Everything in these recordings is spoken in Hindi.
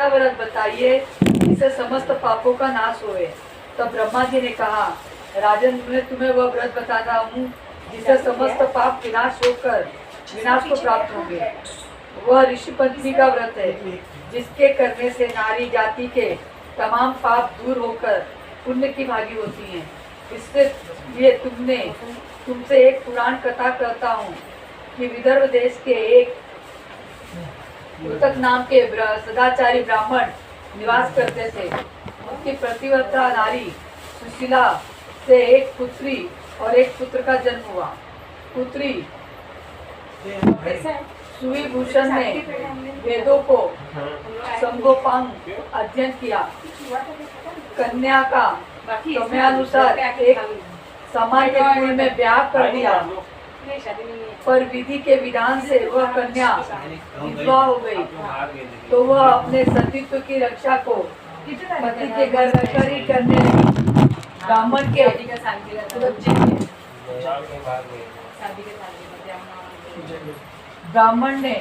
ऐसा व्रत बताइए जिससे समस्त पापों का नाश होए। तब ब्रह्मा जी ने कहा, राजन, मैं तुम्हें वह व्रत बताता हूँ जिससे समस्त पाप विनाश को प्राप्त होंगे। वह ऋषि पंचमी का व्रत है, जिसके करने से नारी जाति के तमाम पाप दूर होकर पुण्य की भागी होती हैं। इससे लिए तुमसे एक पुराण कथा कहता हूँ कि विदर्भ देश के एक मृतक नाम के सदाचारी ब्राह्मण निवास करते थे। उनकी प्रतिव्रता नारी सुशीला से एक पुत्री और एक पुत्र का जन्म हुआ। पुत्री सुविभूषण ने वेदों को संगोपांग अध्ययन किया। कन्या का समयानुसार एक सामान्य कुल में ब्याह कर दिया, पर विधि के विधान से वह कन्या विधवा हो गई। तो वह अपने सतीत्व की रक्षा को पति के घर रहकर ही करने लगी। ब्राह्मण ने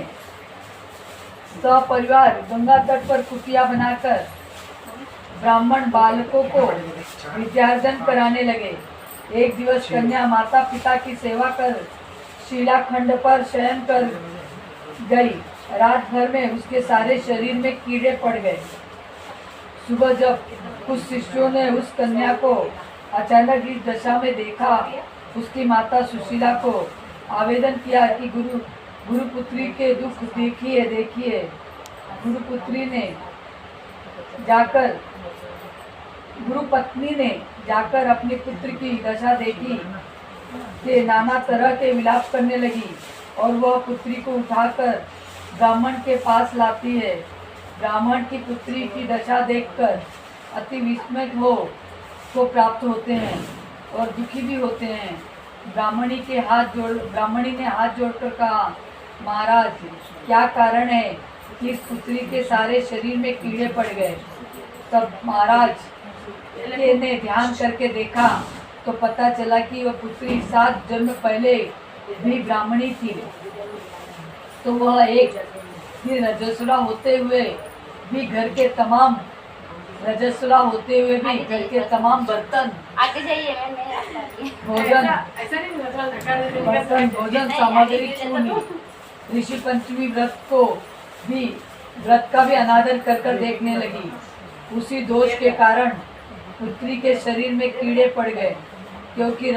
सपरिवार गंगा तट पर कुटिया बनाकर ब्राह्मण बालकों को विद्यार्जन कराने लगे। एक दिवस कन्या माता पिता की सेवा कर शिलाखंड पर शयन कर गई। रात भर में उसके सारे शरीर में कीड़े पड़ गए। सुबह जब कुछ शिष्यों ने उस कन्या को अचानक इस दशा में देखा, उसकी माता सुशीला को आवेदन किया कि गुरुपुत्री के दुख देखिए। गुरुपत्नी ने जाकर अपनी पुत्र की दशा देखी कि नाना तरह के विलाप करने लगी और वह पुत्री को उठाकर ब्राह्मण के पास लाती है। ब्राह्मण की पुत्री की दशा देखकर अति विस्मित को प्राप्त होते हैं और दुखी भी होते हैं। ब्राह्मणी ने हाथ जोड़कर कहा, महाराज, क्या कारण है कि इस पुत्री के सारे शरीर में कीड़े पड़ गए? तब महाराज ने ध्यान करके देखा तो पता चला कि वह पुत्री 7 जन्म पहले भी ब्राह्मणी थी। तो वह एक दिन रजस्वला होते हुए भी घर के तमाम बर्तन भोजन सामग्री छूनी। ऋषि पंचमी व्रत का भी अनादर कर देखने लगी। उसी दोष के कारण पुत्री के शरीर में कीड़े पड़ गए, क्योंकि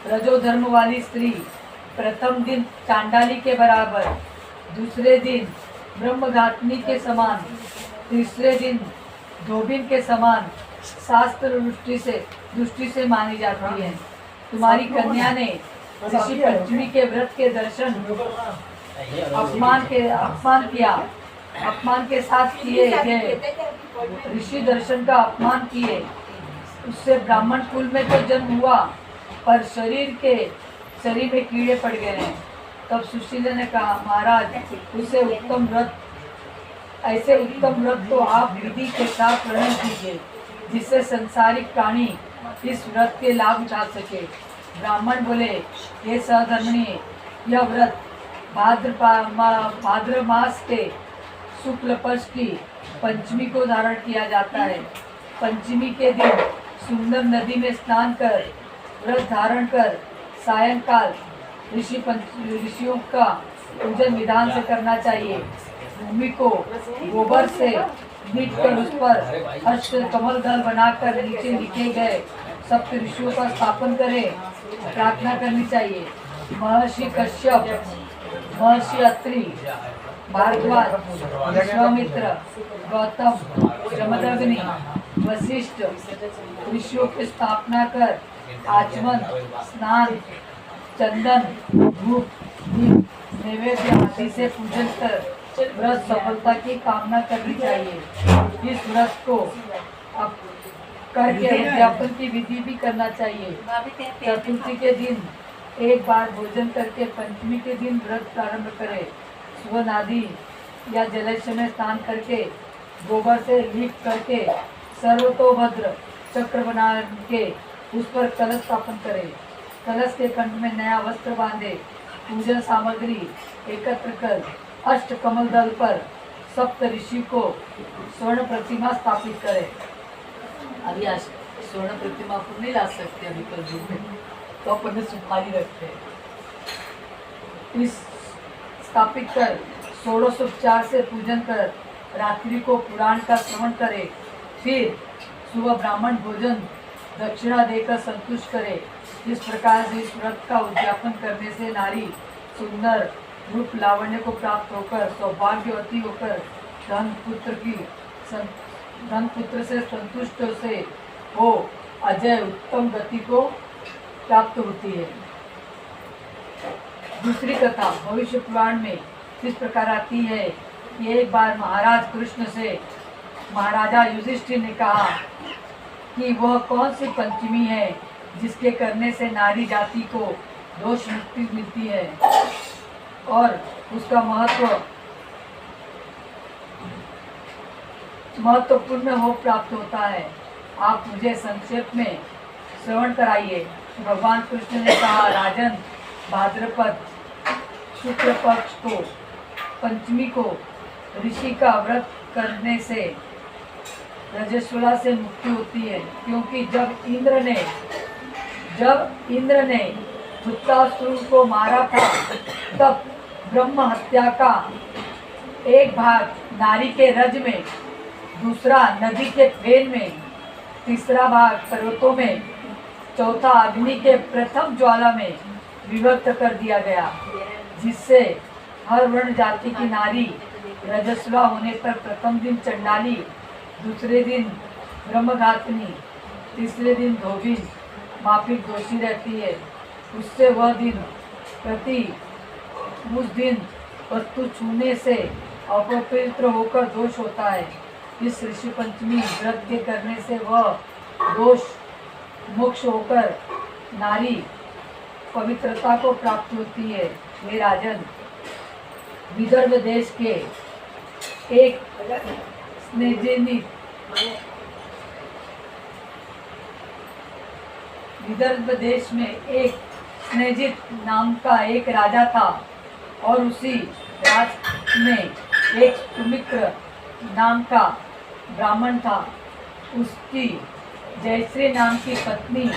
रजोधर्म वाली स्त्री प्रथम दिन चांडाली के बराबर, दूसरे दिन ब्रह्मघातनी के समान, तीसरे दिन धोबिन के समान शास्त्र दृष्टि से मानी जाती है। तुम्हारी कन्या ने ऋषि पंचमी के व्रत के दर्शन अपमान के साथ किए गए। ऋषि दर्शन का अपमान किए, उससे ब्राह्मण कुल में तो जन्म हुआ, पर शरीर में कीड़े पड़ गए हैं। तब सुशीला ने कहा, महाराज, ऐसे उत्तम व्रत तो आप विधि के साथ वर्णन कीजिए, जिससे संसारिक प्राणी इस व्रत के लाभ उठा सके। ब्राह्मण बोले, हे सहधर्मिणी, यह व्रत भाद्र मास के शुक्ल पक्ष की पंचमी को धारण किया जाता है। पंचमी के दिन सुंदर नदी में स्नान कर व्रत धारण कर सायंकाल ऋषियों का पूजन विधान से करना चाहिए। भूमि को गोबर से लीप कर उस पर अष्ट कमल दल बनाकर नीचे लिखे गए सप्त ऋषियों का स्थापन करें। प्रार्थना करनी चाहिए। महर्षि कश्यप, महर्षि अत्रि, भारद्वाज, विश्वामित्र, गौतम, जमदग्नि, वशिष्ठ ऋषियों की स्थापना कर आचमन, स्नान, चंदन, धूप, दीप, नैवेद्य आदि से पूजन कर व्रत सफलता की कामना करनी चाहिए। इस व्रत को करके उद्यापन की विधि भी करना चाहिए। चतुर्थी के दिन एक बार भोजन करके पंचमी के दिन व्रत प्रारंभ करें। सुबह नदी या जलाशय में स्नान करके गोबर से लीप करके सर्वतोभद्र चक्र बना के उस पर कलश स्थापन करें। कलश के कंठ में नया वस्त्र बांधे, पूजन सामग्री एकत्र कर अष्ट कमल दल पर सप्त ऋषि को स्वर्ण प्रतिमा स्थापित करे। अभी आज स्वर्ण प्रतिमा को नहीं ला सकते अभी कल युग में, तो अपन सुपारी रखते हैं। इस स्थापित कर षोडशोपचार से पूजन कर रात्रि को पुराण का श्रवण करे, फिर सुबह ब्राह्मण भोजन दक्षिणा देकर संतुष्ट करे। इस प्रकार से इस व्रत का उद्यापन करने से नारी सुंदर रूप लावण्य को प्राप्त होकर सौभाग्यवती होकर धन पुत्र से संतुष्ट से हो अजय उत्तम गति को प्राप्त होती है। दूसरी कथा भविष्य पुराण में इस प्रकार आती है कि एक बार महाराज कृष्ण से महाराजा युधिष्ठिर ने कहा कि वह कौन सी पंचमी है जिसके करने से नारी जाति को दोष मुक्ति मिलती है और उसका महत्वपूर्ण हो प्राप्त होता है। आप मुझे संक्षेप में श्रवण कराइए। भगवान कृष्ण ने कहा, राजन, भाद्रपद शुक्ल पक्ष को पंचमी को ऋषि का व्रत करने से रजस्वला से मुक्ति होती है, क्योंकि जब इंद्र ने वृत्रासुर को मारा था तब ब्रह्म हत्या का एक भाग नारी के रज में, दूसरा नदी के फेन में, तीसरा भाग पर्वतों में, चौथा अग्नि के प्रथम ज्वाला में विभक्त कर दिया गया, जिससे हर वर्ण जाति की नारी रजस्वला होने पर प्रथम दिन चंडाली, दूसरे दिन ब्रह्मघातनी, तीसरे दिन धोबिन माफिक दोषी रहती है। उससे वह दिन उस दिन वस्तु छूने से अपवित्र होकर दोष होता है। इस ऋषि पंचमी व्रत के करने से वह दोष मोक्ष होकर नारी पवित्रता को प्राप्त होती है। हे राजन, विदर्भ देश के एक विदर्भ देश में एक स्नेजित नाम का एक राजा था और उसी राज में एक सुमित्र नाम का ब्राह्मण था। उसकी जयश्री नाम की पत्नी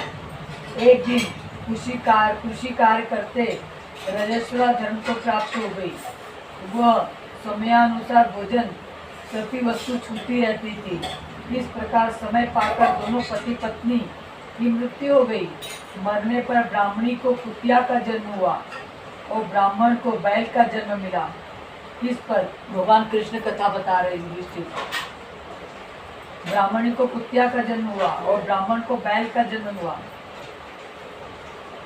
एक दिन कृषि कार्य करते रजस्वला धर्म को प्राप्त हो गई। वह समयानुसार भोजन प्रति वस्तु छूती रहती थी। इस प्रकार समय पाकर दोनों पति पत्नी की मृत्यु हो गई। मरने पर ब्राह्मणी को कुतिया का जन्म हुआ और ब्राह्मण को बैल का जन्म मिला। इस पर भगवान कृष्ण कथा बता रहे हैं। ब्राह्मणी को कुतिया का जन्म हुआ और ब्राह्मण को बैल का जन्म हुआ,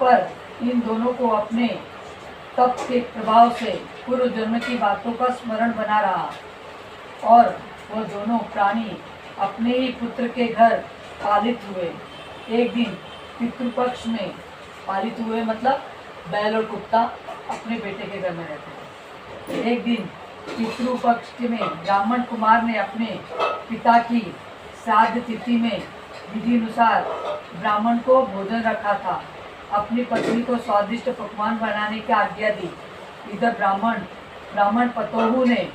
पर इन दोनों को अपने तप के प्रभाव से पूर्व जन्म की बातों का स्मरण बना रहा और वह दोनों प्राणी अपने ही पुत्र के घर पालित हुए। एक दिन पितृपक्ष में पालित हुए, मतलब बैल और कुत्ता अपने बेटे के घर में रहते हैं। एक दिन पितृपक्ष में ब्राह्मण कुमार ने अपने पिता की श्राद्ध तिथि में विधि अनुसार ब्राह्मण को भोजन रखा था। अपनी पत्नी को स्वादिष्ट पकवान बनाने की आज्ञा दी। इधर ब्राह्मण पतोहू ने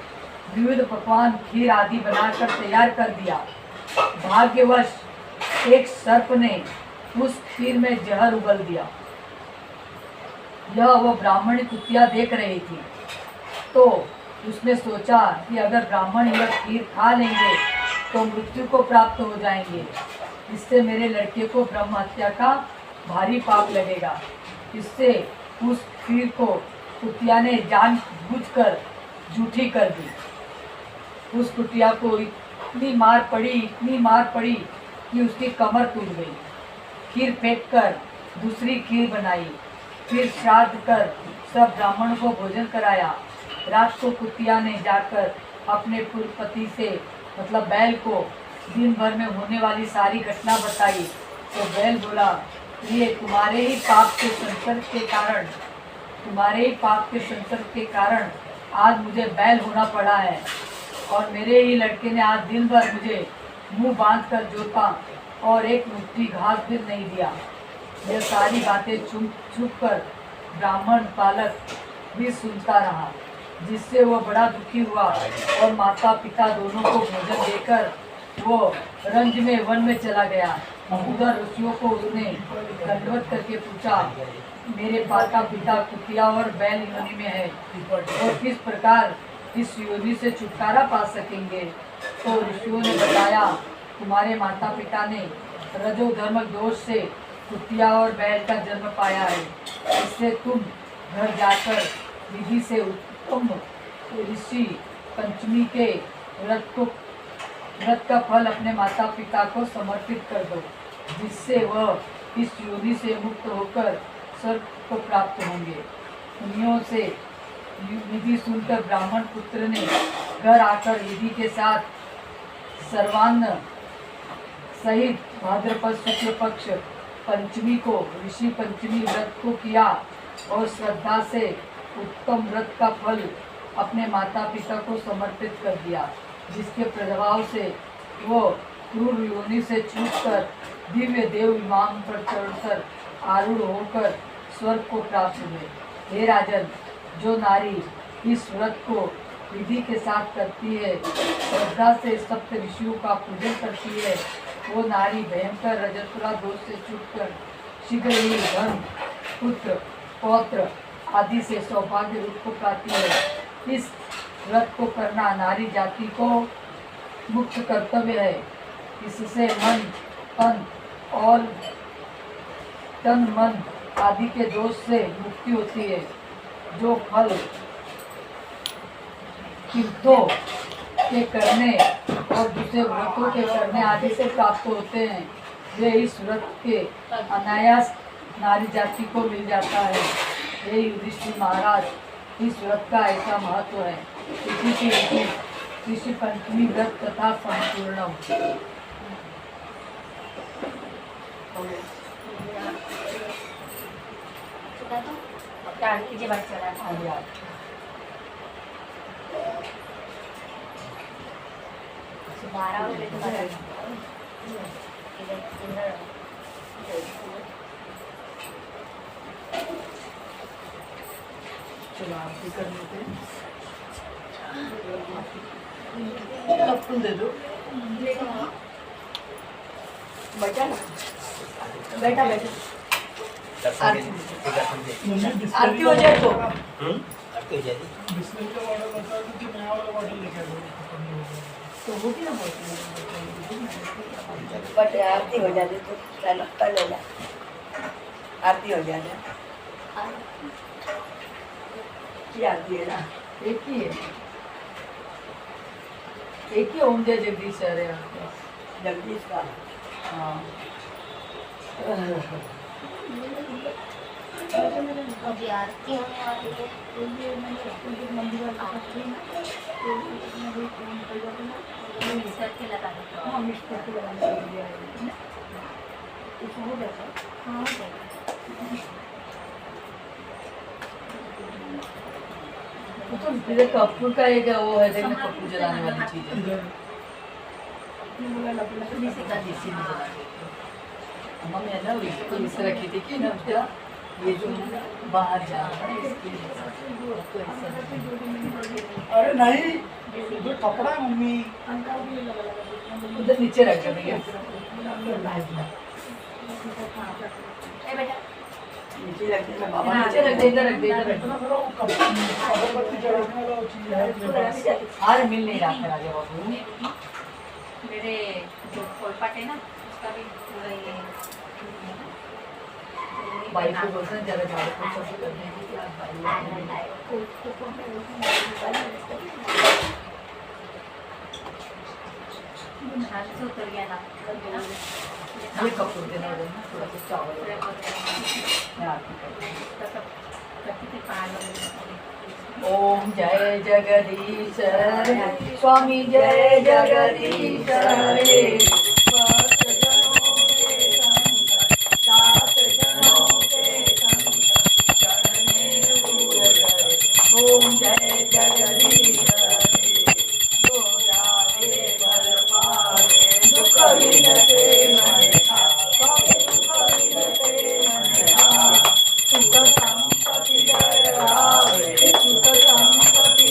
विविध पकवान खीर आदि बनाकर तैयार कर दिया। भाग्यवश एक सर्प ने उस खीर में जहर उगल दिया। यह वो ब्राह्मणी कुतिया देख रही थी, तो उसने सोचा कि अगर ब्राह्मण यह खीर खा लेंगे तो मृत्यु को प्राप्त हो जाएंगे। इससे मेरे लड़के को ब्रह्म हत्या का भारी पाप लगेगा। इससे उस खीर को कुतिया ने जानबूझकर झूठी कर दी। उस कुतिया को इतनी मार पड़ी कि उसकी कमर टूट गई। खीर फेंक कर दूसरी खीर बनाई, फिर श्राद्ध कर सब ब्राह्मणों को भोजन कराया। रात को कुतिया ने जाकर अपने पूर्व पति से, मतलब बैल को, दिन भर में होने वाली सारी घटना बताई। तो बैल बोला, ये तुम्हारे ही पाप के संसर्ग के कारण आज मुझे बैल होना पड़ा है, और मेरे ही लड़के ने आज दिन भर मुझे मुंह बांध कर जोता और एक मुट्ठी घास भी नहीं दिया। यह सारी बातें छुप कर ब्राह्मण बालक भी सुनता रहा। जिससे वह बड़ा दुखी हुआ और माता पिता दोनों को भोजन देकर वो रंज में वन में चला गया। उधर ऋषियों को उसने दंडवत करके पूछा, मेरे माता पिता कुतिया और बैल योनि में है और किस प्रकार इस योनि से छुटकारा पा सकेंगे। तो ऋषियों ने बताया, तुम्हारे माता पिता ने रजो धर्म दोष से कुतिया और बैल का जन्म पाया है, इससे तुम घर जाकर विधि से उत्तम ऋषि पंचमी के व्रत का फल अपने माता पिता को समर्पित कर दो, जिससे वह इस योनि से मुक्त होकर स्वर्ग को प्राप्त होंगे। मुनियों से विधि सुनकर ब्राह्मण पुत्र ने घर आकर विधि के साथ सर्वान्न सहित भाद्रपद शुक्ल पक्ष पंचमी को ऋषि पंचमी व्रत को किया और श्रद्धा से उत्तम व्रत का फल अपने माता पिता को समर्पित कर दिया, जिसके प्रभाव से वो क्रूर योनि से छूटकर दिव्य देव विमान पर चढ़कर आरूढ़ होकर स्वर्ग को प्राप्त हुए। हे राजन, जो नारी इस व्रत को विधि के साथ करती है, श्रद्धा से सप्त ऋषियों का पूजन करती है, वो नारी भयंकर रजस्वला दोष से छूटकर शीघ्र ही धन, पुत्र, पौत्र आदि से सौभाग्य रूप को पाती है। इस व्रत को करना नारी जाति को मुख्य कर्तव्य है। इससे मन, तन और तन मन आदि के दोष से मुक्ति होती है। जो फल तीर्थों के करने और दूसरे व्रतों के करने आदि से प्राप्त होते हैं, वे इस व्रत के अनायास नारी जाति को मिल जाता है। हे युधिष्ठिर महाराज, इस व्रत का ऐसा महत्व है, इसी के ऋषि पंचमी व्रत तथा संपूर्ण कीजिए बात चला था। बारह हो गए चलो आरती कर लेते हैं। तुम दे दो बेटा, बेटा बेटा आरती हो जाए तो आरती हो जाएगी। तो वो भी ना बट आरती हो जाती तो चलो कर लेना, आरती हो जाए। क्या आरती है ना, एक ही है, एक ही ओम जय जगदीश है जगदीश का। हाँ अभी आरती होने वाली है। मिक्सर के लगा देते हो। हाँ मिक्स करके लगाने के लिए हो जाता है। हाँ, हो जाएगा। तो तेरे कपूर का एक वो है, देखना कपूर जलाने वाली चीज है। इसी का देसी में जला देते हैं। मम्मी है ना, इसको इस रखी थी कि ना उसका ये जो बाहर जा रहा है इसके लिए तो ऐसा। अरे नहीं, जो कपड़ा है मम्मी उधर नीचे रख देंगे। ए बेटा, नीचे रख देना बाबा, नीचे रख दे, इधर रख दे, इधर रख दे। हार मिल नहीं रहा था राजा बाबू। मेरे जो पोलपाट है ना, उसका भी पूरा ये बाइक को बोलते हैं ज़्यादा झाड़ू पोछा भी करने की क्या हाथ से उतर गया ना। ये कपूर देना है ना, थोड़ा सा चावल मैं आती हूँ। ओम जय जगदीश स्वामी जय जगदीश रे। ओम जय जगदीश जो जावे भल पावे, दुख विनते मन स्वामी दुख विनते मन सुख संपत्ति जय आवे, सुख संपत्ति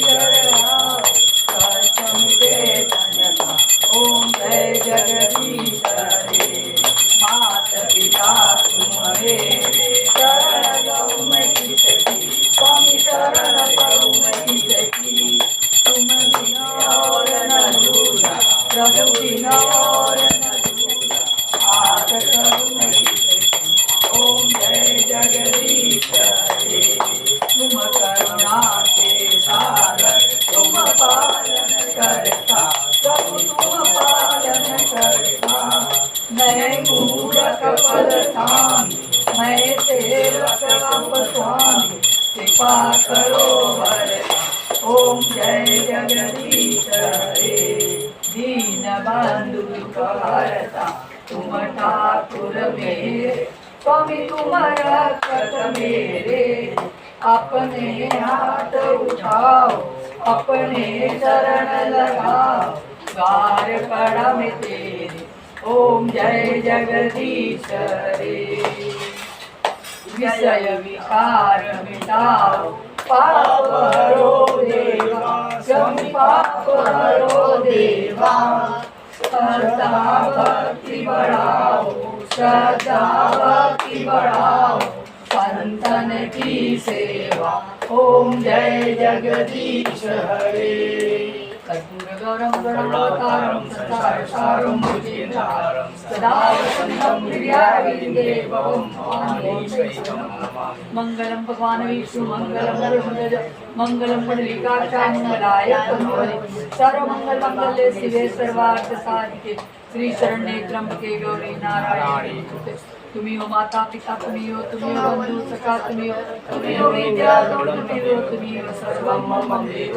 पलटामी मैं सेवक आप स्वामी कृपा करो भरता ओम जय जगदीश हरे दीन बंधु भारता तुम ठाकुर मेरे स्वामी तुम रक्षक मेरे अपने हाथ उठाओ अपने शरण लगाओ द्वार पड़ा में तेरे ओम जय जगदीश हरे विषय विकार मिटाओ पाप हरो देवा क्षम पाप हरो देवा श्रद्धा भक्ति बढ़ाओ श्रद्धा भक्ति बढ़ाओ संतन की सेवा ओम जय जगदीश हरे कर्पूरगौरं गणावतारं संसारसारं भुजगेन्द्रहारं सदा वसन्तं हृदयारविन्दे भवं मंगलम भगवान विष्णु मंगलम गरुड़ध्वज मंगलम पुंडरीकाक्षाय मंगलाय तनोहरि सर्वमंगल मंगले शिवे सर्वार्थ साधिके श्री शरण्ये त्र्यंबके गौरी नारायणी नमोस्तुते तुम्ही हो माता पिता तुम्ही हो बंधु सखा तुम्ही हो विद्या तुम्ही हो सर्वं मम देव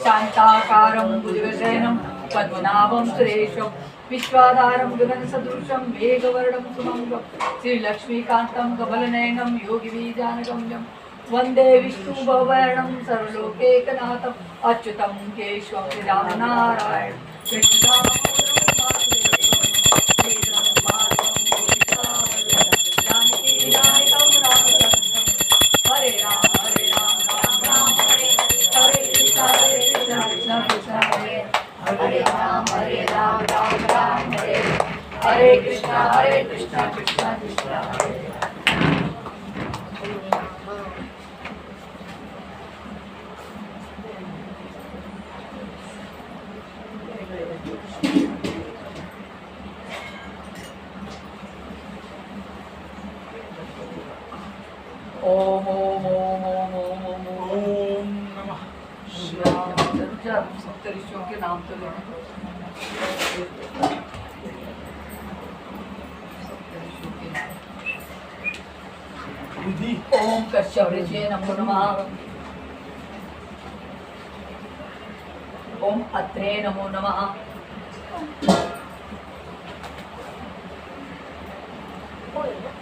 शांताकारं भुजगशयनं पद्मनाभं सुरेशं विश्वाधारं गगनसदृशं मेघवर्णं सुमङ्गं श्रीलक्ष्मीकान्तं कमलनयनं योगिबीजानगम्यं वन्दे विष्णुभववर्णं सर्वलोकैकनाथम् अच्युतं केशवं श्रीरामनारायण हरे राम राम राम हरे हरे कृष्णा कृष्णा कृष्णा हरे राम राम राम हरे कृष्णा कृष्णा कृष्णा हरे ओम ओम ओम ओम ओम ओम ओम नमः सप्तऋषियों के नाम तो लेने विधि ओम कश्यप ऋषि नमो नमः ओम अत्रे नमो नमः होईल ना?